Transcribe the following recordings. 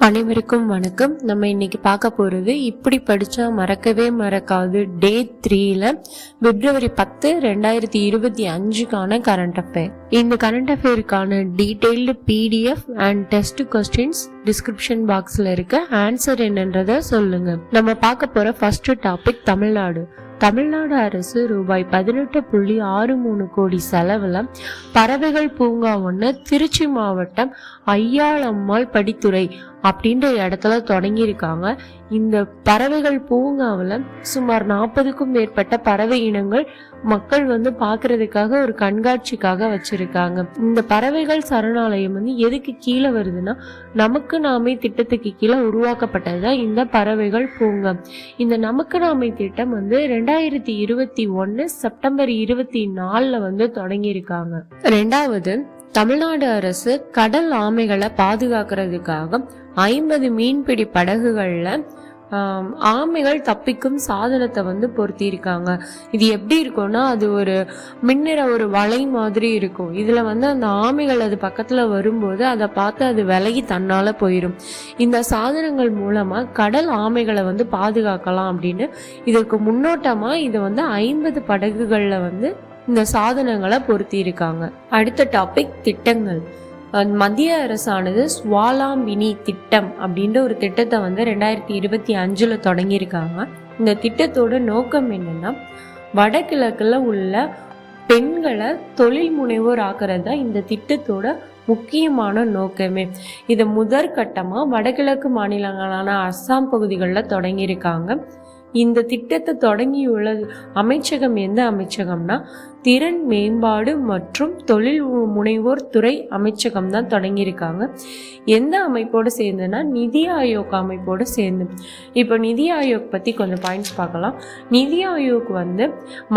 அனைவருக்கும் வணக்கம். நம்ம இன்னைக்கு பார்க்க போறது இப்படி படிச்சா மறக்கவே மறக்காது டே 3ல பிப்ரவரி 10, 2025க்கான கரண்ட் அஃபேர். இந்த கரண்ட் அஃபேருக்கான detailed PDF and test questions description பாக்ஸ்ல இருக்க. ஆன்சர் என்னன்றத சொல்லுங்க. நம்ம பார்க்க போற ஃபர்ஸ்ட் டாபிக் தமிழ்நாடு அரசு ரூபாய் 18.63 கோடி செலவுல பறவைகள் பூங்கா ஒன்று திருச்சி மாவட்டம் ஐயாளம்மாள் படித்துறை அப்படின்ற இடத்துல தொடங்கியிருக்காங்க. இந்த பறவைகள் பூங்காவில் சுமார் 40க்கும் மேற்பட்ட பறவை இனங்கள் மக்கள் பார்க்கறதுக்காக ஒரு கண்காட்சிக்காக வச்சிருக்காங்க. இந்த பறவைகள் சரணாலயம் எதுக்கு கீழே வருதுன்னா, நமக்கு நாமே திட்டத்துக்கு கீழே உருவாக்கப்பட்டதுதான் இந்த பறவைகள் பூங்கா. இந்த நமக்கு நாமே திட்டம் 2021 செப்டம்பர் 24 தொடங்கியிருக்காங்க. ரெண்டாவது, தமிழ்நாடு அரசு கடல் ஆமைகளை பாதுகாக்கிறதுக்காக 50 மீன்பிடி படகுகள்ல ஆமைகள் தப்பிக்கும் சாதனத்தை பொருத்தியிருக்காங்க. இது எப்படி இருக்கும்னா, அது ஒரு மின்னிற ஒரு வலை மாதிரி இருக்கும். இதுல அந்த ஆமைகள் அது பக்கத்துல வரும்போது அதை பார்த்து அது விலகி தன்னால போயிடும். இந்த சாதனங்கள் மூலமா கடல் ஆமைகளை பாதுகாக்கலாம் அப்படின்னு இதற்கு முன்னோட்டமா இதை 50 படகுகள்ல இந்த சாதனங்களை பொருத்தி இருக்காங்க. அடுத்த டாபிக் திட்டங்கள். மத்திய அரசானது ஸ்வாலாமினி திட்டம் அப்படின்ற ஒரு திட்டத்தை 2025 தொடங்கியிருக்காங்க. இந்த திட்டத்தோட நோக்கம் என்னன்னா, வடகிழக்குல உள்ள பெண்களை தொழில் முனைவோர் ஆக்குறது தான் இந்த திட்டத்தோட முக்கியமான நோக்கமே. இதை முதற்கட்டமா வடகிழக்கு மாநிலங்களான அஸ்ஸாம் பகுதிகளில் தொடங்கியிருக்காங்க. இந்த திட்டத்தை தொடங்கியுள்ள அமைச்சகம் எந்த அமைச்சகம்னா, திறன் மேம்பாடு மற்றும் தொழில் முனைவோர் துறை அமைச்சகம் தான் தொடங்கியிருக்காங்க. எந்த அமைப்போடு சேர்ந்துன்னா, நிதி ஆயோக் அமைப்போடு சேர்ந்து. இப்போ நிதி ஆயோக் பற்றி கொஞ்சம் பாயிண்ட்ஸ் பார்க்கலாம். நிதி ஆயோக்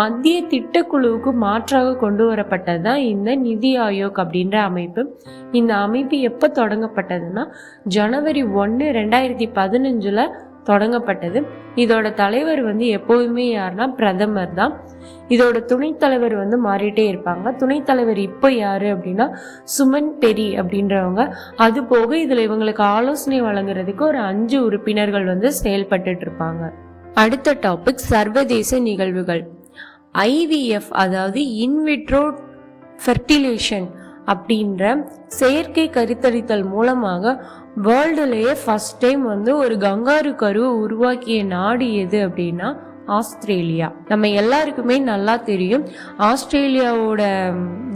மத்திய திட்டக்குழுவுக்கு மாற்றாக கொண்டு வரப்பட்டது தான் இந்த நிதி ஆயோக் அப்படின்ற அமைப்பு. இந்த அமைப்பு எப்போ தொடங்கப்பட்டதுன்னா, ஜனவரி 1, 2015 தொடங்கப்பட்டது. இதோட தலைவர் எப்போதுமே யாருன்னா பிரதமர் தான். இதோட துணைத் தலைவர் மாறிட்டே இருப்பாங்க. துணைத் தலைவர் இப்போ யாரு அப்படின்னா சுமன் பெரி அப்படின்றவங்க. அது போக இதுல இவங்களுக்கு ஆலோசனை வழங்குறதுக்கு ஒரு 5 உறுப்பினர்கள் செயல்பட்டு இருப்பாங்க. அடுத்த டாபிக் சர்வதேச நிகழ்வுகள். IVF அதாவது இன்விட்ரோ ஃபெர்டிலேஷன் அப்படின்ற செயற்கை கருத்தரித்தல் மூலமாக வேர்ல்டுலேயே ஃபர்ஸ்ட் டைம் ஒரு கங்காரு கருவை உருவாக்கிய நாடு எது அப்படின்னா ஆஸ்திரேலியா. நம்ம எல்லாருக்குமே நல்லா தெரியும், ஆஸ்திரேலியாவோட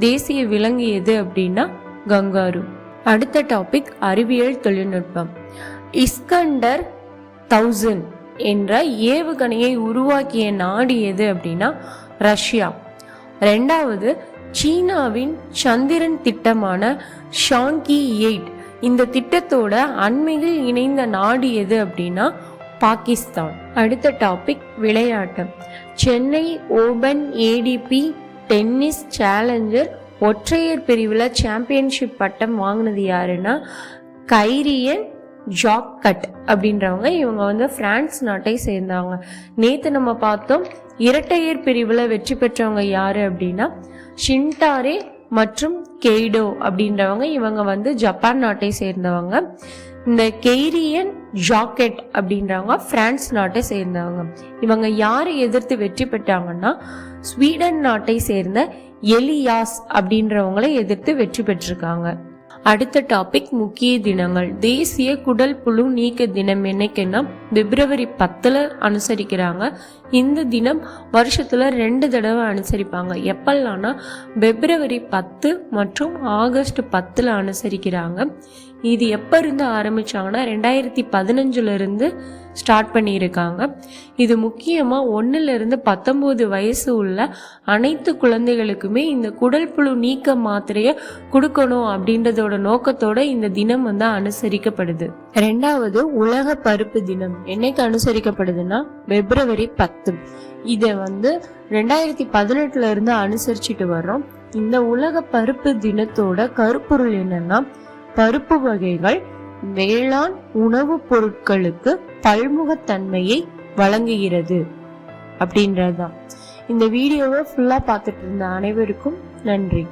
தேசிய விலங்கு எது அப்படின்னா கங்காரு. அடுத்த டாபிக் அறிவியல் தொழில்நுட்பம். இஸ்கண்டர் 1000 என்ற ஏவுகணையை உருவாக்கிய நாடு எது அப்படின்னா ரஷ்யா. ரெண்டாவது, சீனாவின் சந்திரன் திட்டமான ஷாங்கி 8 இந்த திட்டத்தோட அண்மையில் இணைந்த நாடு எது அப்படின்னா பாகிஸ்தான். அடுத்த டாபிக் விளையாட்டு. Chennai open ADP tennis challenger ஒற்றையர் பிரிவில் சாம்பியன்ஷிப் பட்டம் வாங்கினது யாருன்னா கைரியன் ஜாக்கட் அப்படின்றவங்க. இவங்க பிரான்ஸ் நாட்டை சேர்ந்தவங்க. நேற்று நம்ம பார்த்தோம், இரட்டையர் பிரிவில் வெற்றி பெற்றவங்க யாரு அப்படின்னா ஷின்டாரே மற்றும் கெய்டோ அப்படின்றவங்க. இவங்க ஜப்பான் நாட்டை சேர்ந்தவங்க. இந்த கெய்ரியன் ஜாக்கெட் அப்படின்றவங்க பிரான்ஸ் நாட்டை சேர்ந்தவங்க. இவங்க யாரை எதிர்த்து வெற்றி பெற்றாங்கன்னா ஸ்வீடன் நாட்டை சேர்ந்த எலியாஸ் அப்படின்றவங்களை எதிர்த்து வெற்றி பெற்றிருக்காங்க. அடுத்த டாபிக் முக்கிய தினங்கள். தேசிய குடல் புழு நீக்க தினம் என்னைக்குன்னா பிப்ரவரி 10 அனுசரிக்கிறாங்க. இந்த தினம் வருஷத்துல 2 தடவை அனுசரிப்பாங்க. எப்பெல்லாம்னா பிப்ரவரி 10 மற்றும் ஆகஸ்ட் 10 அனுசரிக்கிறாங்க. இது எப்ப இருந்து ஆரம்பிச்சாங்கன்னா 2015 இருந்து ஸ்டார்ட் பண்ணியிருக்காங்க. இது முக்கியமா 1 இருந்து 19 வயசு உள்ள அனைத்து குழந்தைகளுக்குமே இந்த குடல் புழு நீக்க மாத்திரையை கொடுக்கணும் அப்படின்றதோட நோக்கத்தோட இந்த தினம் அனுசரிக்கப்படுது. ரெண்டாவது, உலக பருப்பு தினம் என்னைக்கு அனுசரிக்கப்படுதுன்னா பிப்ரவரி 10. இதை 2018 இருந்து அனுசரிச்சுட்டு வர்றோம். இந்த உலக பருப்பு தினத்தோட கருப்பொருள் என்னன்னா, பருப்பு வகைகள் வேளாண் உணவுப் பொருட்களுக்கு பல்முகத்தன்மையை வழங்குகிறது அப்படின்றதுதான். இந்த வீடியோவை ஃபுல்லா பார்த்துட்டு இருந்த அனைவருக்கும் நன்றி.